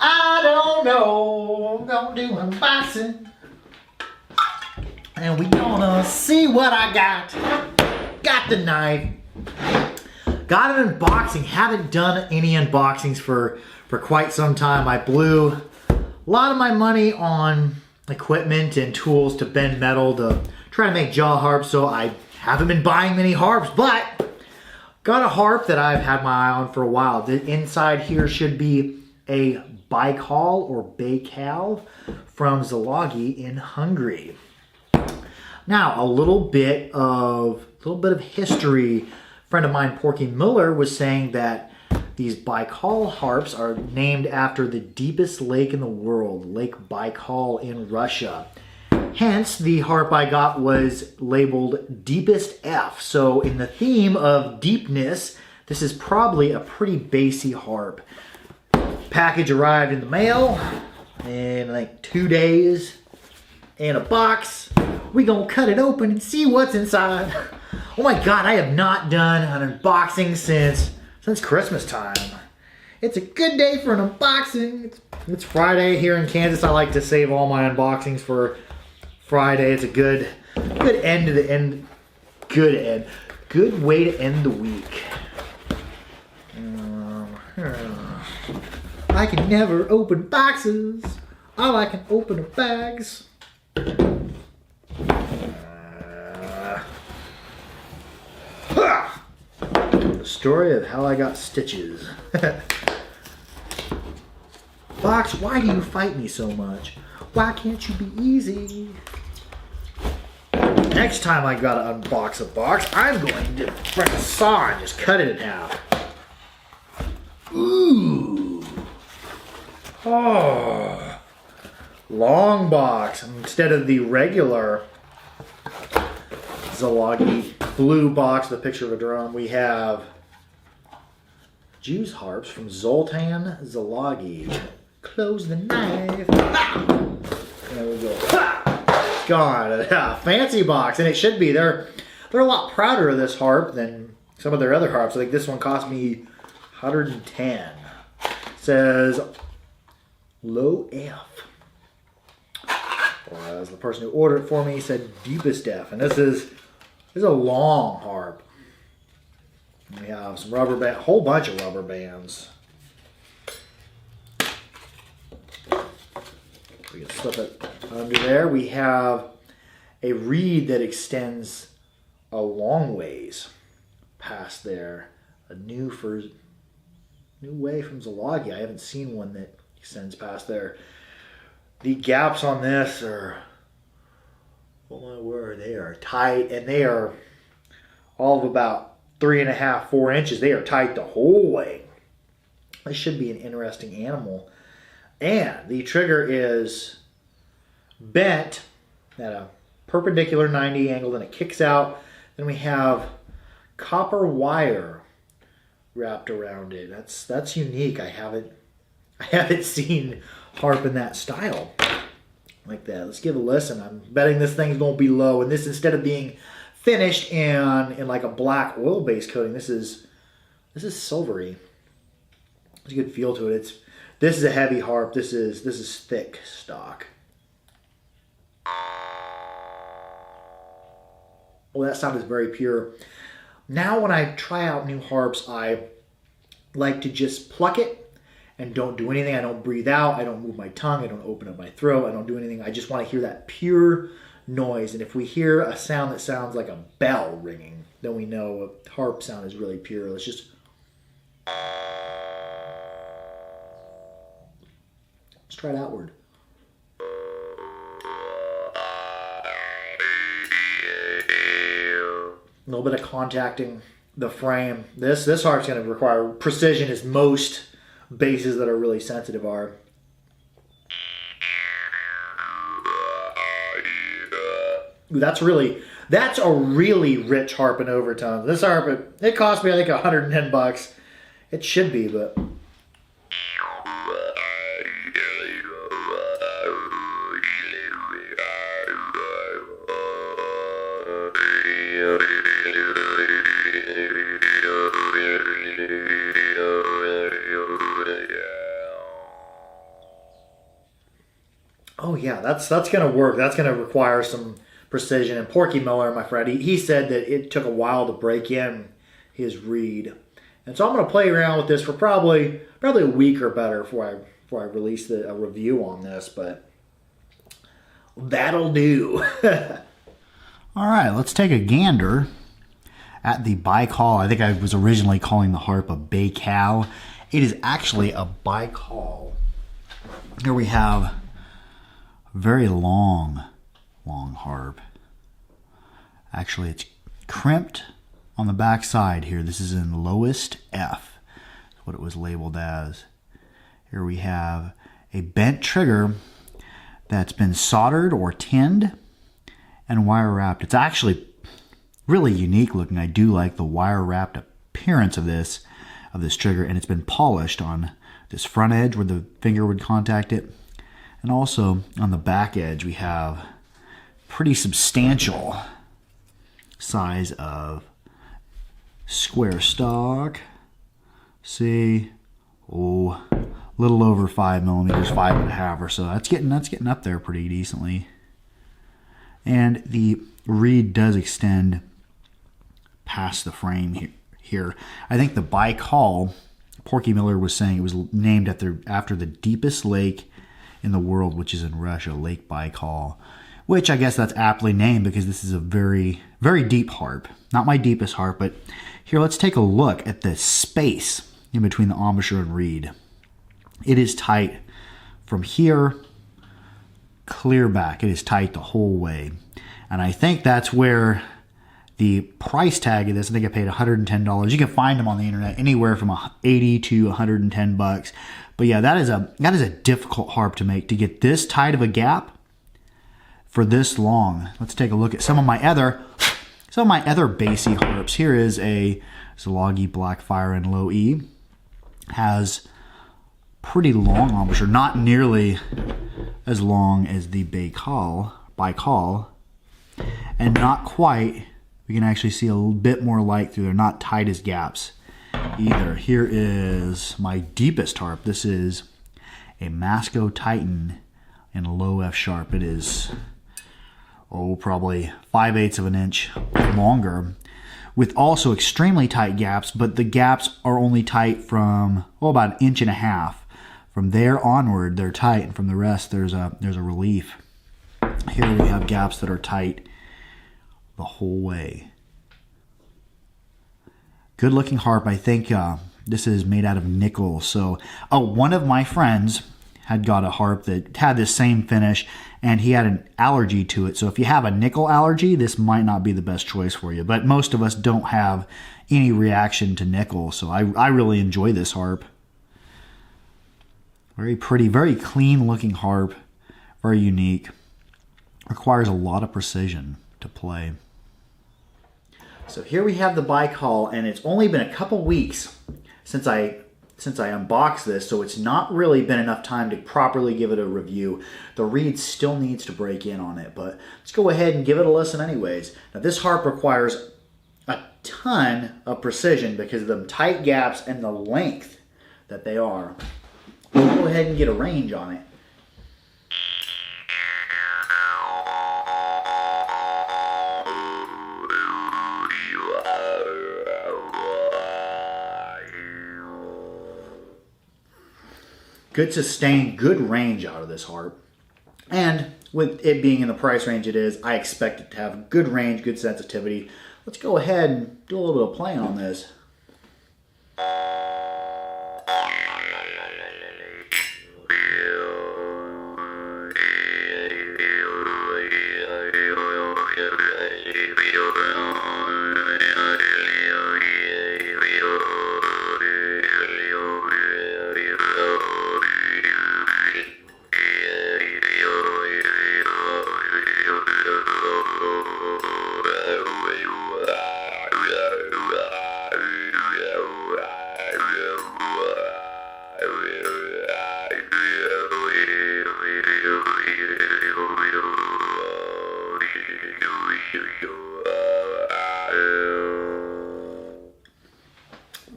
I don't know, I'm gonna do unboxing, and we gonna see what I got. Got the knife. Got an unboxing. Haven't done any unboxings for quite some time. I blew a lot of my money on equipment and tools to bend metal to try to make jaw harps, so I haven't been buying many harps, but got a harp that I've had my eye on for a while. The inside here should be a Baykal or Baykal from Szilagyi in Hungary. Now, a little bit of history. A friend of mine, Porky Miller, was saying that these Baykal harps are named after the deepest lake in the world, Lake Baykal in Russia. Hence, the harp I got was labeled Deepest F. So in the theme of deepness, this is probably a pretty bassy harp. Package arrived in the mail in like 2 days in a box. We gonna cut it open and see what's inside. Oh my God, I have not done an unboxing since Christmas time. It's a good day for an unboxing. It's Friday here in Kansas. I like to save all my unboxings for Friday. It's a good end to the end. Good way to end the week. I can never open boxes. All I can open are bags. The story of how I got stitches. Box, why do you fight me so much? Why can't you be easy? Next time I gotta unbox a box, I'm going to bring a saw and just cut it in half. Ooh. Oh. Long box. Instead of the regular Szilagyi blue box with a picture of a drum, we have Jews harps from Zoltan Szilagyi. Close the knife. Ah! There we go. Ah! Gone. Fancy box, and it should be. They're a lot prouder of this harp than some of their other harps. I think this one cost me $110. It says low F. Whereas the person who ordered it for me said deepest F, and this is a long harp. We have some rubber band, a whole bunch of rubber bands. We can slip it under there. We have a reed that extends a long ways past there. A new way from Szilagyi. I haven't seen one that extends past there. The gaps on this are, oh my word, they are tight, and they are all of about 3.5, 4 inches. They are tight the whole way. This should be an interesting animal. And the trigger is bent at a perpendicular 90 angle, then it kicks out. Then we have copper wire wrapped around it. That's unique. I haven't seen harp in that style like that. Let's give it a listen. I'm betting this thing's gonna be low, and this, instead of being finished in like a black oil-based coating, this is silvery. There's a good feel to it. This is a heavy harp. This is thick stock. Oh, that sound is very pure. Now when I try out new harps, I like to just pluck it and don't do anything. I don't breathe out. I don't move my tongue. I don't open up my throat. I don't do anything. I just want to hear that pure noise. And if we hear a sound that sounds like a bell ringing, then we know a harp sound is really pure. Let's try it outward. A little bit of contacting the frame. This harp's going to require precision, as most basses that are really sensitive are. Ooh, that's a really rich harp in overtones. This harp, it cost me I think $110. It should be, but yeah, that's going to work. That's going to require some precision. And Porky Miller, my friend, he said that it took a while to break in his reed. And so I'm going to play around with this for probably a week or better before I release a review on this, but that'll do. All right, let's take a gander at the Baykal. I think I was originally calling the harp a Baykal. It is actually a Baykal. Here we have a very long harp. Actually, it's crimped on the back side here. This is in lowest F. That's what it was labeled as. Here we have a bent trigger that's been soldered or tinned and wire wrapped. It's actually really unique looking. I do like the wire wrapped appearance of this trigger, and it's been polished on this front edge where the finger would contact it, and also on the back edge we have pretty substantial size of square stock. See, a little over 5 millimeters, 5.5 or so. That's getting up there pretty decently. And the reed does extend past the frame here. I think the Baykal, Porky Miller was saying it was named after the deepest lake in the world, which is in Russia, Lake Baykal. Which I guess that's aptly named because this is a very, very deep harp. Not my deepest harp, but here, let's take a look at the space in between the embouchure and reed. It is tight from here clear back. It is tight the whole way. And I think that's where the price tag of this, I think I paid $110. You can find them on the internet anywhere from $80 to $110. But yeah, that is a difficult harp to make, to get this tight of a gap for this long. Let's take a look at some of my other bassy harps. Here is a Szilagyi Blackfire in low E. Has pretty long embouchure, not nearly as long as the Baykal, and not quite. We can actually see a little bit more light through there, not tight as gaps either. Here is my deepest harp. This is a Masco Titan in low F sharp. It is probably 5/8 of an inch longer, with also extremely tight gaps, but the gaps are only tight from about 1.5 inches. From there onward, they're tight, and from the rest, there's a relief. Here we have gaps that are tight the whole way. Good looking harp. I think this is made out of nickel. So, one of my friends had got a harp that had this same finish, and he had an allergy to it. So if you have a nickel allergy, this might not be the best choice for you. But most of us don't have any reaction to nickel, so I really enjoy this harp. Very pretty, very clean looking harp, very unique. Requires a lot of precision to play. So here we have the Baykal, and it's only been a couple weeks since I unboxed this, so it's not really been enough time to properly give it a review. The reed still needs to break in on it, but let's go ahead and give it a listen anyways. Now this harp requires a ton of precision because of the tight gaps and the length that they are. We'll go ahead and get a range on it. Good sustain, good range out of this harp. And with it being in the price range it is, I expect it to have good range, good sensitivity. Let's go ahead and do a little bit of playing on this.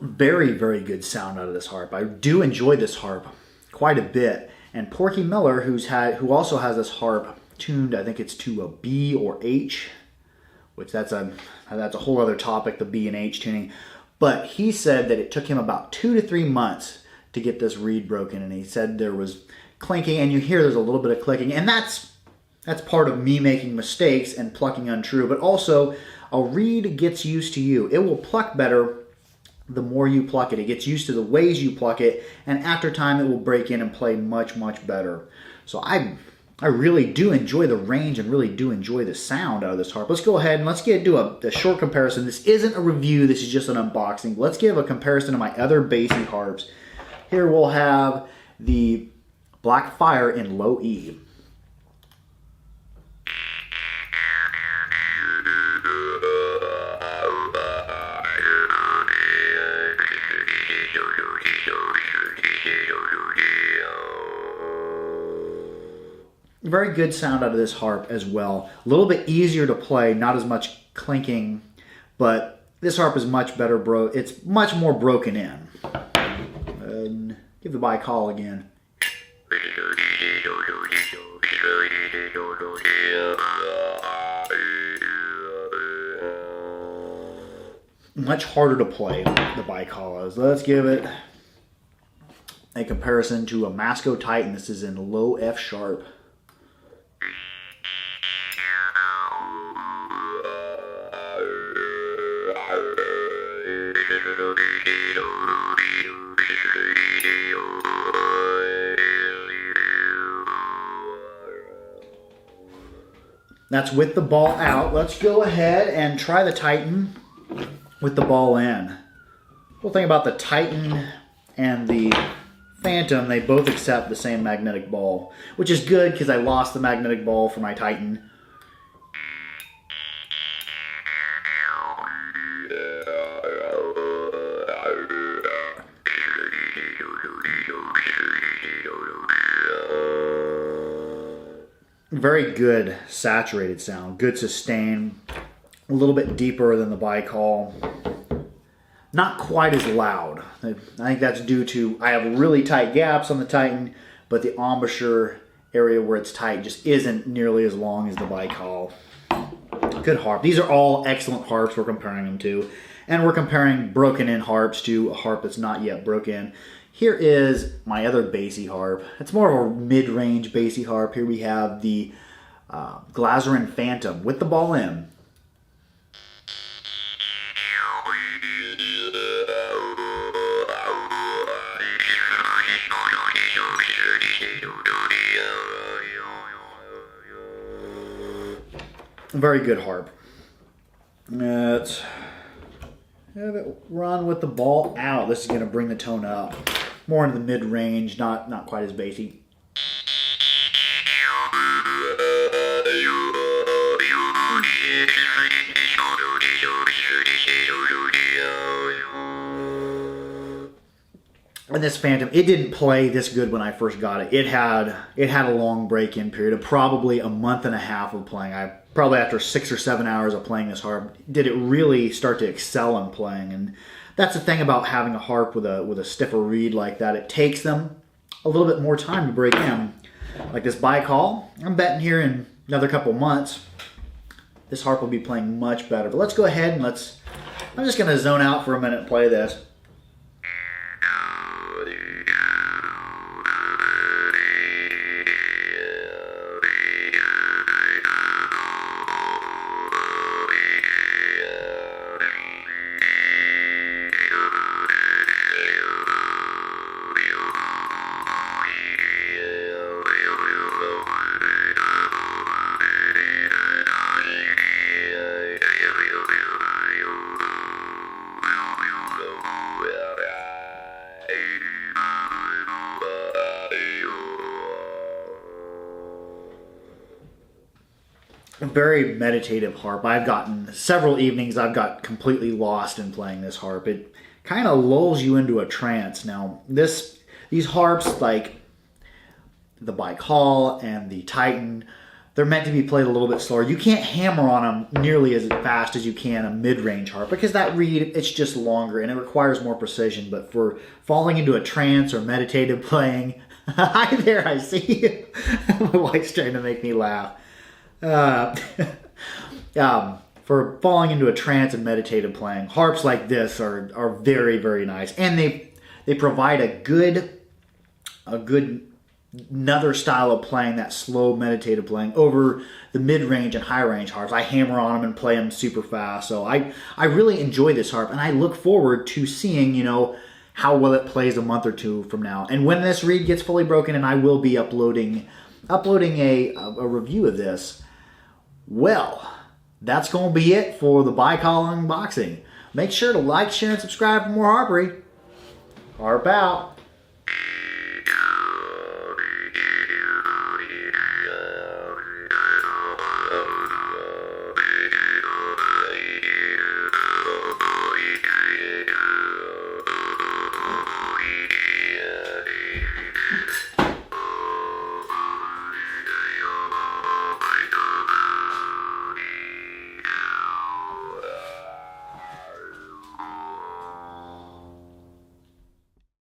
Very, very good sound out of this harp. I do enjoy this harp quite a bit. And Porky Miller, who also has this harp tuned, I think it's to a B or H, which that's a whole other topic, the B and H tuning. But he said that it took him about 2 to 3 months to get this reed broken, and he said there was clinking, and you hear there's a little bit of clicking, and that's part of me making mistakes and plucking untrue. But also, a reed gets used to you. It will pluck better the more you pluck it. It gets used to the ways you pluck it, and after time it will break in and play much, much better. So I really do enjoy the range and really do enjoy the sound out of this harp. Let's go ahead and let's do a short comparison. This isn't a review, this is just an unboxing. Let's give a comparison to my other bassy harps. Here we'll have the Black Fire in low E. Very good sound out of this harp as well. A little bit easier to play, not as much clinking, but this harp is much better, it's much more broken in. And give the Baykal again. Much harder to play, the Baykal is. Let's give it a comparison to a Masco Titan. This is in low F sharp. That's with the ball out. Let's go ahead and try the Titan with the ball in. Cool thing about the Titan and the Phantom, they both accept the same magnetic ball, which is good because I lost the magnetic ball for my Titan. Very good saturated sound, good sustain, a little bit deeper than the Baykal. Not quite as loud. I think that's due to, I have really tight gaps on the Titan, but the embouchure area where it's tight just isn't nearly as long as the Baykal. Good harp. These are all excellent harps we're comparing them to. And we're comparing broken in harps to a harp that's not yet broken. Here is my other bassy harp. It's more of a mid-range bassy harp. Here we have the Glazerin Phantom with the ball in. Very good harp. Let's have it run with the ball out. This is going to bring the tone up. More into the mid-range, not quite as bassy. And this Phantom, it didn't play this good when I first got it. It had a long break-in period of probably a month and a half of playing. Probably after 6 or 7 hours of playing this harp, did it really start to excel in playing. And that's the thing about having a harp with a stiffer reed like that. It takes them a little bit more time to break in. Like this Baykal, I'm betting here in another couple months, this harp will be playing much better. But let's go ahead and I'm just going to zone out for a minute and play this. Very meditative harp. I've gotten several evenings I've got completely lost in playing this harp. It kind of lulls you into a trance. Now these harps like the Baykal and the Titan, they're meant to be played a little bit slower. You can't hammer on them nearly as fast as you can a mid-range harp because that reed, it's just longer and it requires more precision. But for falling into a trance or meditative playing, Hi there, I see you. My wife's trying to make me laugh. Uh, for falling into a trance and meditative playing, harps like this are very, very nice, and they provide a good another style of playing, that slow meditative playing over the mid-range and high-range harps. I hammer on them and play them super fast, so I really enjoy this harp, and I look forward to seeing, you know, how well it plays a month or two from now. And when this reed gets fully broken, and I will be uploading a review of this, well, that's going to be it for the Baykal unboxing. Make sure to like, share, and subscribe for more harpery. Harp out.